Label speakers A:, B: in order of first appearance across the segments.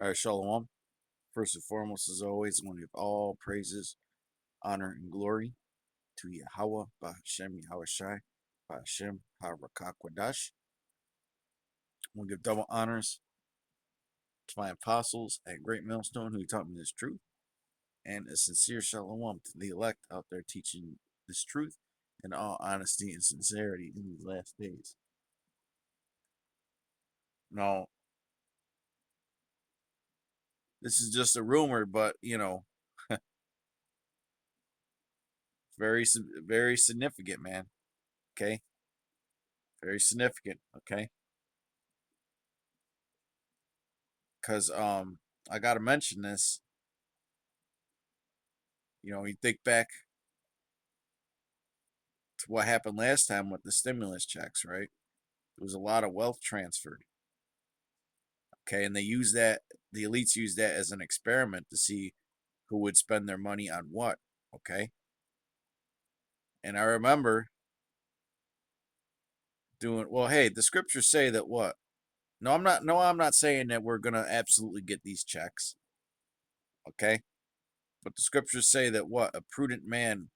A: All right, Shalom. First and foremost, as always, I want to give all praises, honor, and glory to Yahweh, Bahashem, Yahweh Shai, Bahashem, Harakakwadash. I want to give double honors to my apostles at Great Millstone who taught me this truth, and a sincere Shalom to the elect out there teaching this truth in all honesty and sincerity in these last days. Now, this is just a rumor, but very, very significant, man. Okay, very significant. Okay. Because I gotta mention this. You think back to what happened last time with the stimulus checks, right? There was a lot of wealth transferred. Okay, and the elites used that as an experiment to see who would spend their money on what. Okay, and I remember doing well. Hey, the scriptures say that what? No, I'm not. No, I'm not saying that we're gonna absolutely get these checks. Okay, but the scriptures say that what a prudent man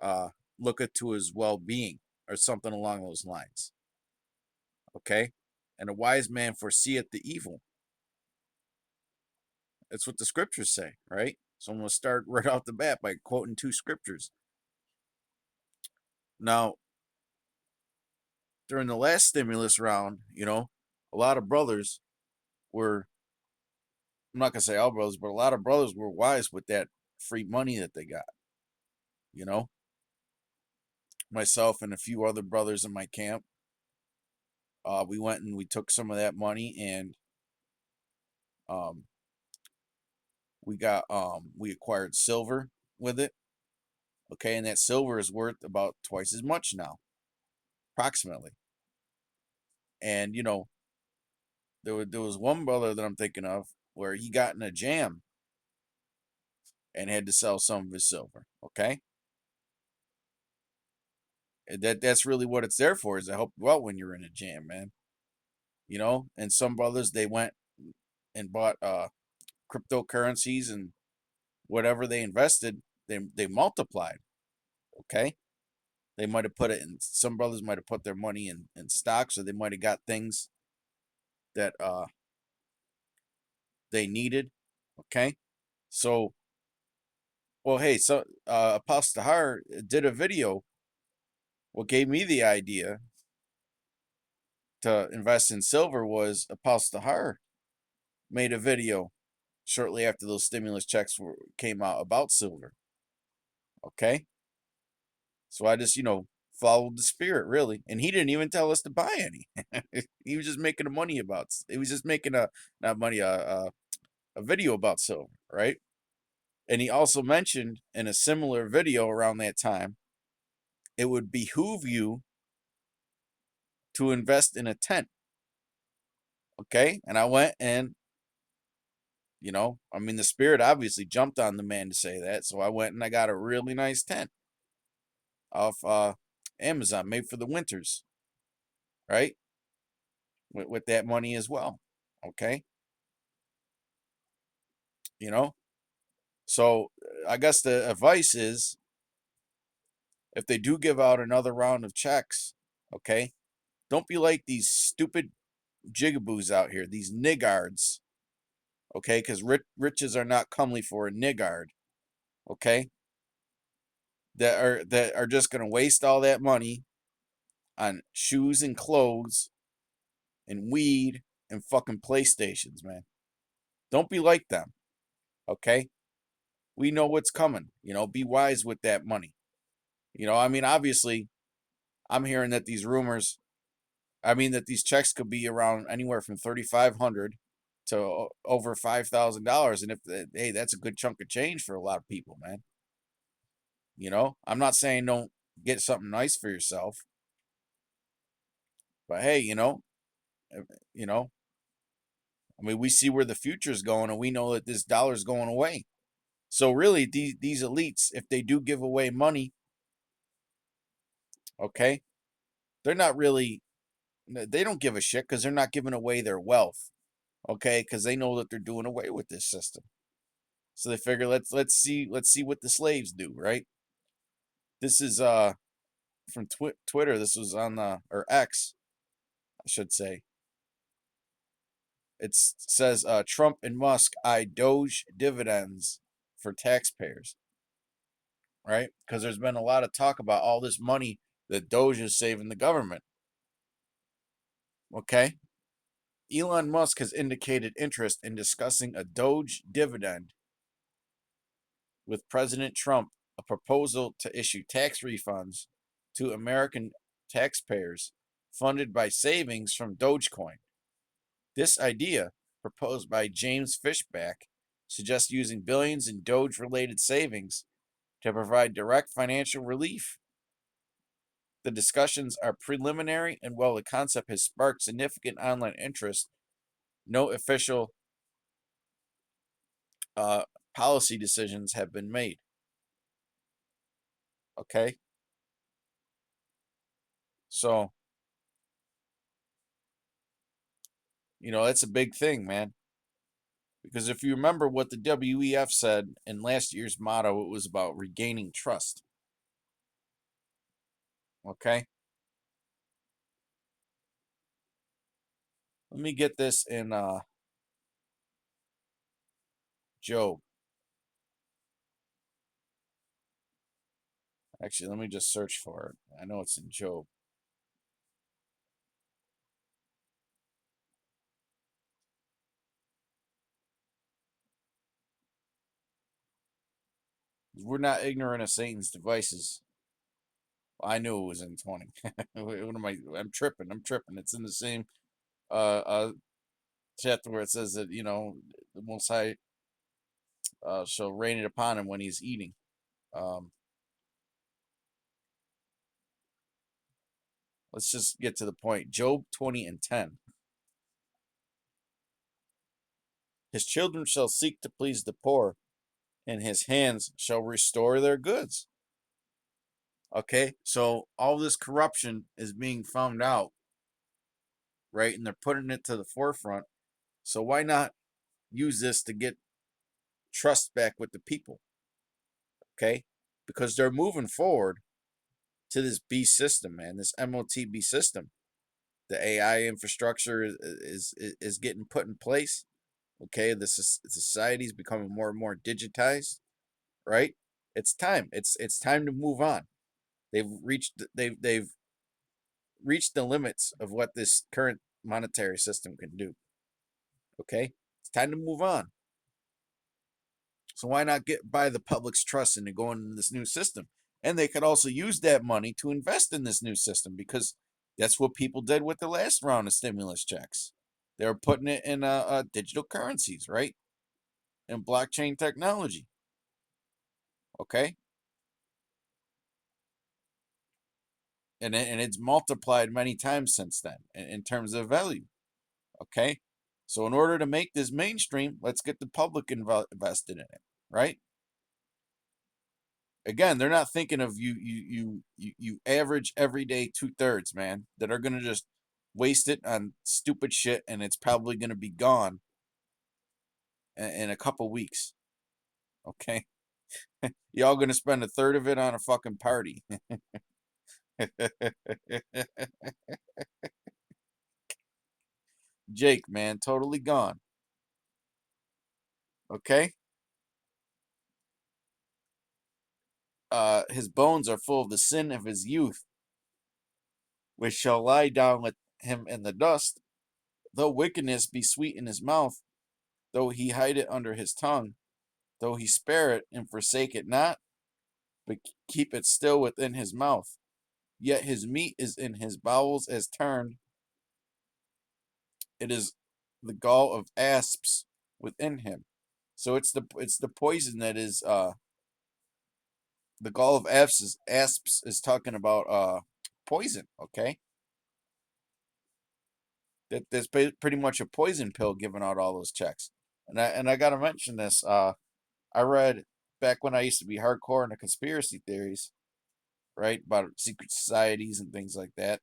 A: uh looketh to his well-being or something along those lines. Okay, and a wise man foreseeth the evil. That's what the scriptures say, right? So I'm going to start right off the bat by quoting two scriptures. Now, during the last stimulus round, a lot of brothers were, I'm not going to say all brothers, but a lot of brothers were wise with that free money that they got. You know, myself and a few other brothers in my camp, we went and we took some of that money and um, we acquired silver with it. Okay, and that silver is worth about twice as much now, approximately. And there was one brother that I'm thinking of where he got in a jam and had to sell some of his silver. Okay, and that's really what it's there for, is to help you out when you're in a jam, man. And some brothers, they went and bought cryptocurrencies, and whatever they invested, they multiplied. Okay, they might have put it in. Some brothers might have put their money in stocks, or they might have got things that they needed. Okay, so well, hey, so Apostle Har did a video. What gave me the idea to invest in silver was Apostle Har made a video shortly after those stimulus checks came out about silver. Okay, so I just followed the spirit, really, and he didn't even tell us to buy any. He was just making a money about. He was just making a not money a video about silver, right? And he also mentioned in a similar video around that time, it would behoove you to invest in a tent. Okay, and I went and the spirit obviously jumped on the man to say that, so I went and I got a really nice tent off Amazon, made for the winters, right? With that money as well. Okay, you know. So I guess the advice is, if they do give out another round of checks, okay, don't be like these stupid jigaboos out here, these niggards, okay? Because riches are not comely for a niggard, okay? That are just gonna waste all that money on shoes and clothes and weed and fucking PlayStations, man. Don't be like them, okay? We know what's coming. Be wise with that money. I mean, obviously, I'm hearing that these rumors, I mean, that these checks could be around anywhere from 3,500 to over $5,000, and hey, that's a good chunk of change for a lot of people, man. I'm not saying don't get something nice for yourself, but hey, uh, you know, I mean, we see where the future is going, and we know that this dollar is going away. So really, these elites, if they do give away money, okay, they're not really, they don't give a shit because they're not giving away their wealth. Okay, because they know that they're doing away with this system. So they figure let's see what the slaves do, right? This is from Twitter. This was on or X, I should say. It says Trump and Musk eye Doge dividends for taxpayers, right? Because there's been a lot of talk about all this money that Doge is saving the government. Okay, Elon Musk has indicated interest in discussing a Doge dividend with President Trump, a proposal to issue tax refunds to American taxpayers funded by savings from Dogecoin. This idea, proposed by James Fishback, suggests using billions in Doge related savings to provide direct financial relief. The discussions are preliminary, and while the concept has sparked significant online interest, no official uh, policy decisions have been made. Okay, so that's a big thing, man. Because if you remember what the WEF said in last year's motto, it was about regaining trust. Okay, let me get this in Job. Actually, let me just search for it. I know it's in Job. We're not ignorant of Satan's devices. Well, I knew it was in 20. What am I? I'm tripping. I'm tripping. It's in the same chapter where it says that the Most High shall rain it upon him when he's eating. Um, let's just get to the point. Job 20 and 10. His children shall seek to please the poor, and his hands shall restore their goods. Okay, so all this corruption is being found out, right? And they're putting it to the forefront. So why not use this to get trust back with the people? Okay, because they're moving forward to this B system, man, this MOTB system. The AI infrastructure is getting put in place. Okay, the society is becoming more and more digitized, right? It's time. It's time to move on. They've reached the limits of what this current monetary system can do. Okay, it's time to move on. So why not get by the public's trust into going into this new system? And they could also use that money to invest in this new system because that's what people did with the last round of stimulus checks. They were putting it in digital currencies, right? And blockchain technology. Okay, and it's multiplied many times since then in terms of value. Okay, so in order to make this mainstream, let's get the public invested in it, right? Again, they're not thinking of you average everyday 2/3, man, that are gonna just waste it on stupid shit, and it's probably gonna be gone in a couple weeks. Okay, y'all gonna spend a third of it on a fucking party. Jake, man, totally gone. Okay, his bones are full of the sin of his youth, which shall lie down with him in the dust. Though wickedness be sweet in his mouth, though he hide it under his tongue, though he spare it and forsake it not, but keep it still within his mouth. Yet his meat is in his bowels as turned. It is the gall of asps within him. So it's the poison that is the gall of asps is talking about poison. Okay, that's pretty much a poison pill giving out all those checks. And I gotta mention this. I read back when I used to be hardcore into conspiracy theories, right, about secret societies and things like that.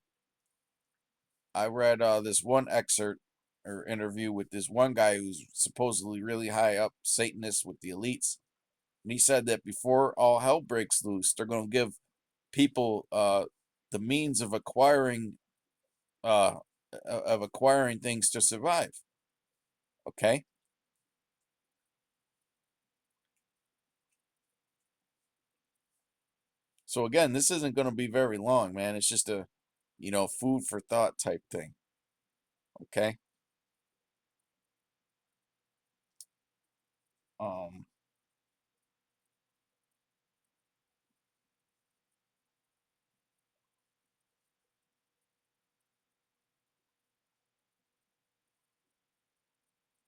A: I read this one excerpt or interview with this one guy who's supposedly really high up Satanist with the elites, and he said that before all hell breaks loose, they're going to give people the means uh, of acquiring things to survive. Okay, so again, this isn't going to be very long, man. It's just a food for thought type thing. Okay, um,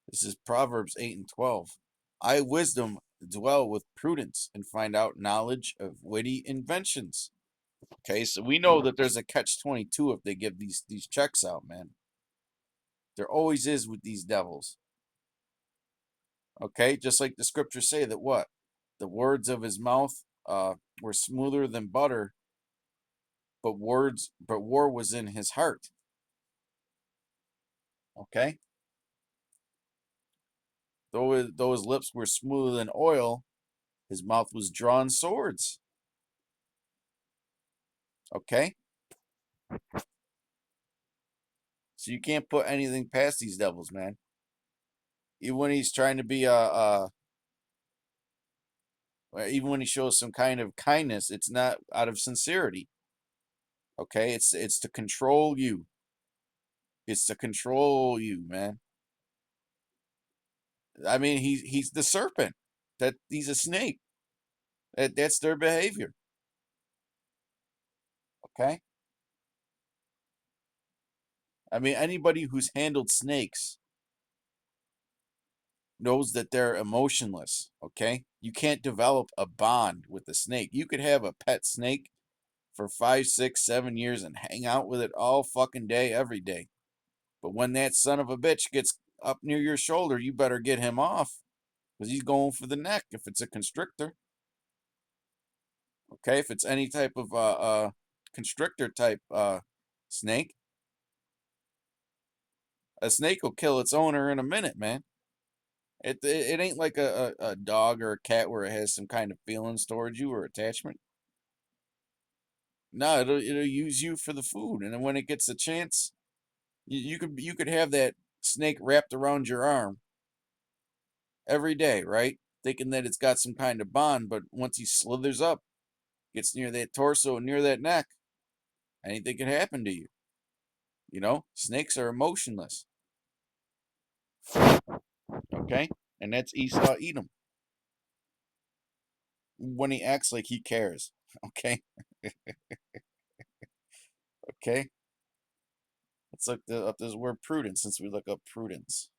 A: this is Proverbs 8:12. I wisdom dwell with prudence and find out knowledge of witty inventions. Okay, so we know that there's a catch 22 if they give these checks out, man. There always is with these devils. Okay, just like the scriptures say that what? The words of his mouth were smoother than butter, but war was in his heart. Okay? Though his lips were smoother than oil, his mouth was drawn swords. Okay? So you can't put anything past these devils, man. Even when he's trying to be even when he shows some kind of kindness, it's not out of sincerity. Okay? It's to control you. It's to control you, man. I mean, he's the serpent. That he's a snake. That's their behavior. Okay? I mean, anybody who's handled snakes knows that they're emotionless. Okay? You can't develop a bond with a snake. You could have a pet snake for 5, 6, 7 years and hang out with it all fucking day, every day. But when that son of a bitch gets up near your shoulder, you better get him off because he's going for the neck if it's a constrictor. Okay? If it's any type of constrictor type snake, a snake will kill its owner in a minute, man. It ain't like a dog or a cat where it has some kind of feelings towards you or attachment. No, it'll use you for the food, and then when it gets a chance, you could have that snake wrapped around your arm every day, right? Thinking that it's got some kind of bond, but once he slithers up, gets near that torso and near that neck, anything can happen to you. Snakes are emotionless. Okay, and that's Esau Edom when he acts like he cares. Okay, okay. Let's look up this word prudence since we look up prudence.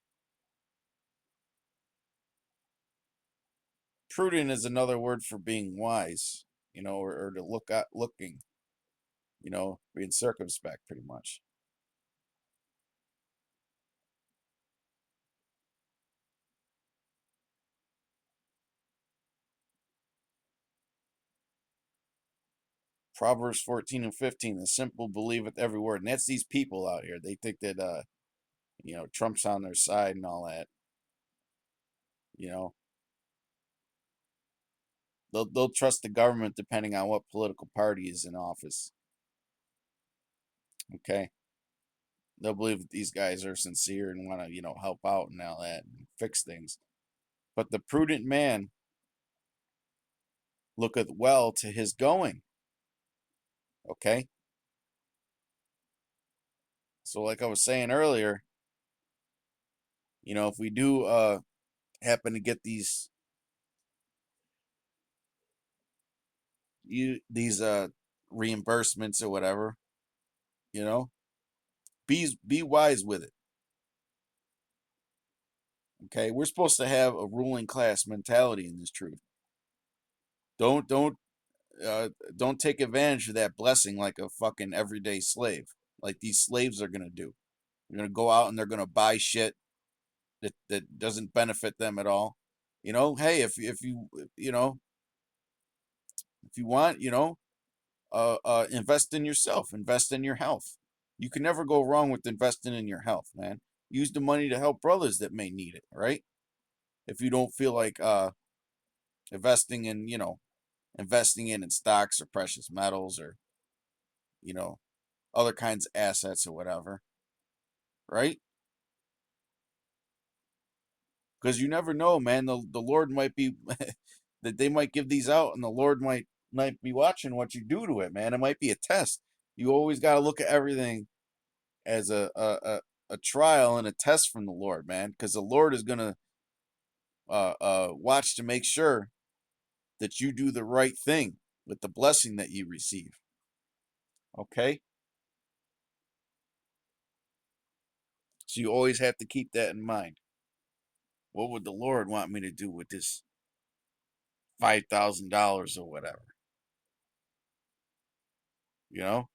A: Prudent is another word for being wise, or to look at looking, being circumspect pretty much. Proverbs 14:15, the simple believeth every word. And that's these people out here. They think that Trump's on their side and all that. You know, they'll trust the government depending on what political party is in office. Okay. They'll believe that these guys are sincere and want to, help out and all that and fix things. But the prudent man looketh well to his going. Okay. So like I was saying earlier, if we do happen to get these reimbursements or whatever, you know, be wise with it. Okay? We're supposed to have a ruling class mentality in this truth. Don't don't uh don't take advantage of that blessing like a fucking everyday slave. Like these slaves are going to do. They're going to go out and they're going to buy shit that doesn't benefit them at all. Hey, if you want, invest in yourself, invest in your health. You can never go wrong with investing in your health, man. use the money to help brothers that may need it, right? If you don't feel like investing in, investing in stocks or precious metals or, you know, other kinds of assets or whatever, right? Because you never know, man. The Lord might be that they might give these out, and the Lord might be watching what you do to it, man. It might be a test. You always got to look at everything as a trial and a test from the Lord, man, because the Lord is gonna watch to make sure that you do the right thing with the blessing that you receive. Okay, so you always have to keep that in mind. What would the Lord want me to do with this $5,000 or whatever? You know,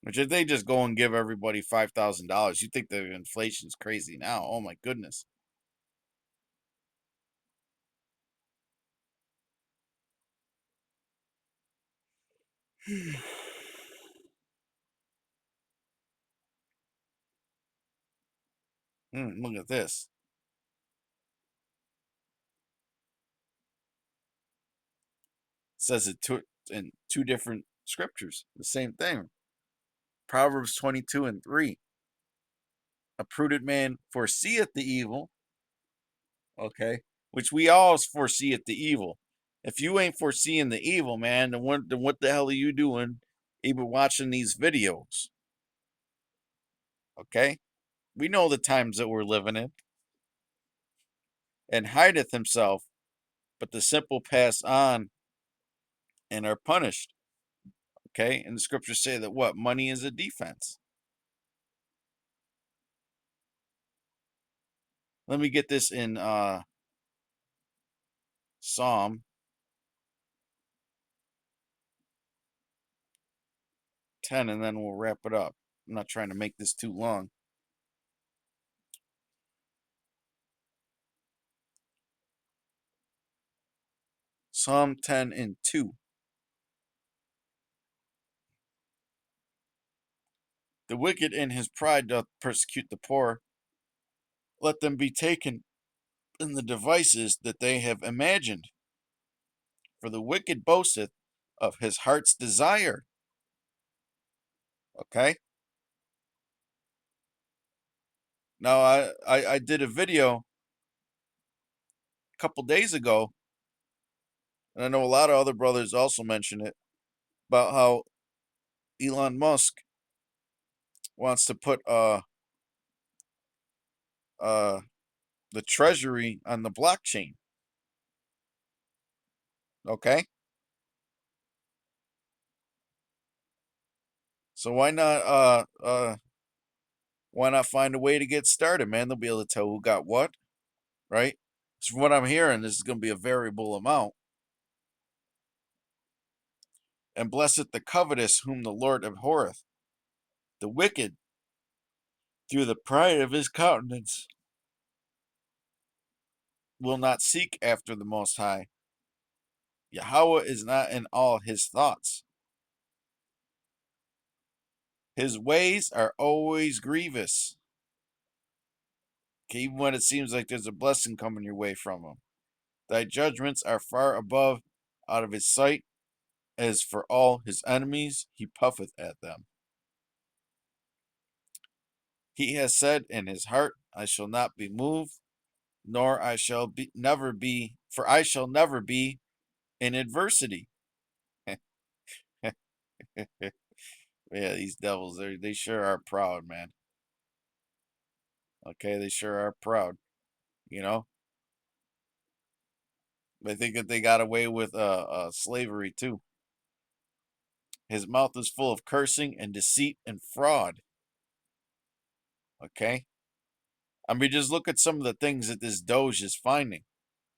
A: which if they just go and give everybody $5,000, you think the inflation's crazy now? Oh my goodness. Look at this. It says it in two different scriptures. The same thing. Proverbs 22:3. A prudent man foreseeth the evil, okay, which we all foreseeth the evil. If you ain't foreseeing the evil, man, then what the hell are you doing even watching these videos? Okay? We know the times that we're living in. And hideth himself, but the simple pass on and are punished. Okay? And the scriptures say that what? Money is a defense. Let me get this in Psalm 10 and then we'll wrap it up. I'm not trying to make this too long. Psalm 10:2. The wicked in his pride doth persecute the poor. Let them be taken in the devices that they have imagined. For the wicked boasteth of his heart's desire. Okay? Now, I did a video a couple days ago, and I know a lot of other brothers also mentioned it, about how Elon Musk wants to put uh, the treasury on the blockchain. Okay? So why not find a way to get started, man? They'll be able to tell who got what, right? So from what I'm hearing, this is going to be a variable amount. And blesseth the covetous whom the Lord abhorreth. The wicked, through the pride of his countenance, will not seek after the Most High. Yahweh is not in all his thoughts. His ways are always grievous. Okay, even when it seems like there's a blessing coming your way from him. Thy judgments are far above out of his sight. As for all his enemies, he puffeth at them. He has said in his heart, I shall not be moved, nor I shall be never be, for I shall never be in adversity. Yeah, these devils, they sure are proud, man. Okay, they sure are proud. You know, they think that they got away with slavery too. His mouth is full of cursing and deceit and fraud. Okay, I mean, just look at some of the things that this Doge is finding.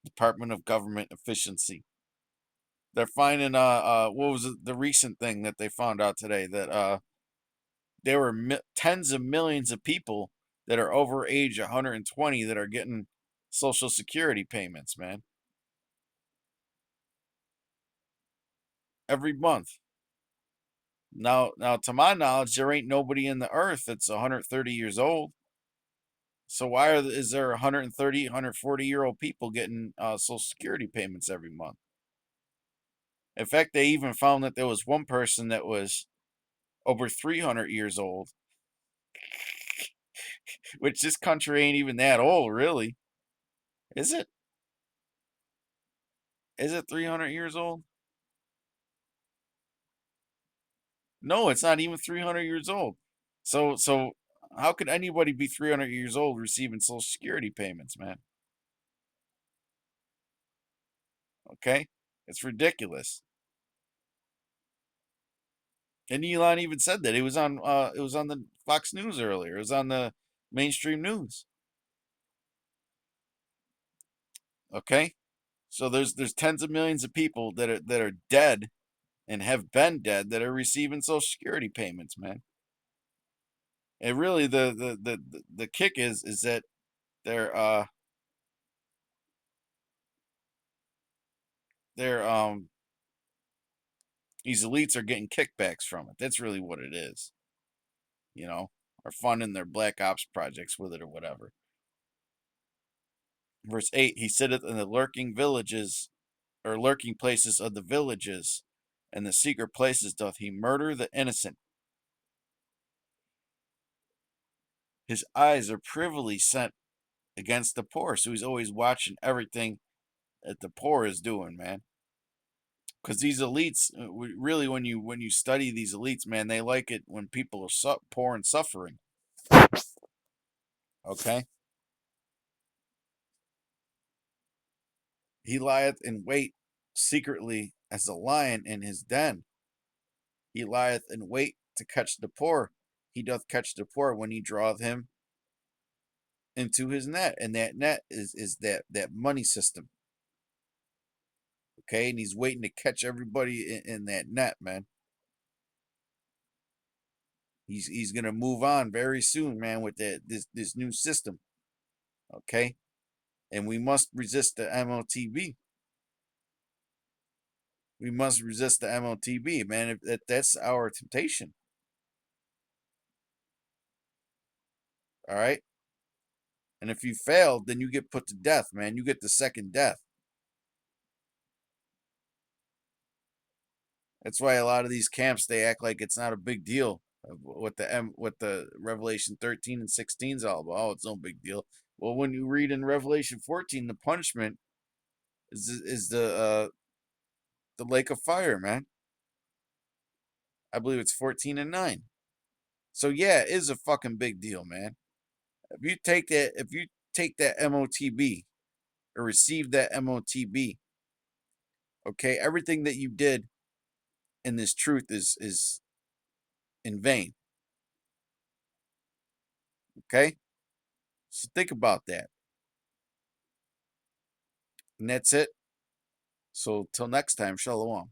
A: Department of Government Efficiency. They're finding what was the recent thing that they found out today, that there were tens of millions of people that are over age 120 that are getting Social Security payments, man, every month. Now, to my knowledge, there ain't nobody in the earth that's 130 years old. So is there 130, 140-year-old people getting Social Security payments every month? In fact, they even found that there was one person that was over 300 years old, which this country ain't even that old, really. Is it? Is it 300 years old? No, it's not even 300 years old. So how could anybody be 300 years old receiving Social Security payments, man? Okay? It's ridiculous. And Elon even said that. It was on the Fox News earlier. It was on the mainstream news. Okay? So there's tens of millions of people that are dead and have been dead that are receiving Social Security payments, man. And really the kick is that they're uh they're these elites are getting kickbacks from it. That's really what it is, you know, or funding their black ops projects with it or whatever. Verse 8, he sitteth in the lurking villages or lurking places of the villages, and the secret places doth he murder the innocent. His eyes are privily set against the poor, so he's always watching everything that the poor is doing, man. Because these elites, really, when you study these elites, man, they like it when people are poor and suffering. Okay, he lieth in wait secretly as a lion in his den. He lieth in wait to catch the poor. He doth catch the poor when he draweth him into his net, and that net is that money system. Okay, and he's waiting to catch everybody in that net, man. He's gonna move on very soon, man, with this new system. Okay, and we must resist the MOTB. We must resist the MOTB, man. That's our temptation. All right, and if you fail, then you get put to death, man. You get the second death. That's why a lot of these camps they act like it's not a big deal. What the Revelation 13 and 16 is all about. Oh, it's no big deal. Well, when you read in Revelation 14, the punishment is the lake of fire, man. I believe it's 14 and 9. So yeah, it is a fucking big deal, man. If you take that MOTB or receive that MOTB, okay, everything that you did in this truth is in vain. Okay? So think about that. And that's it. So till next time, shalom.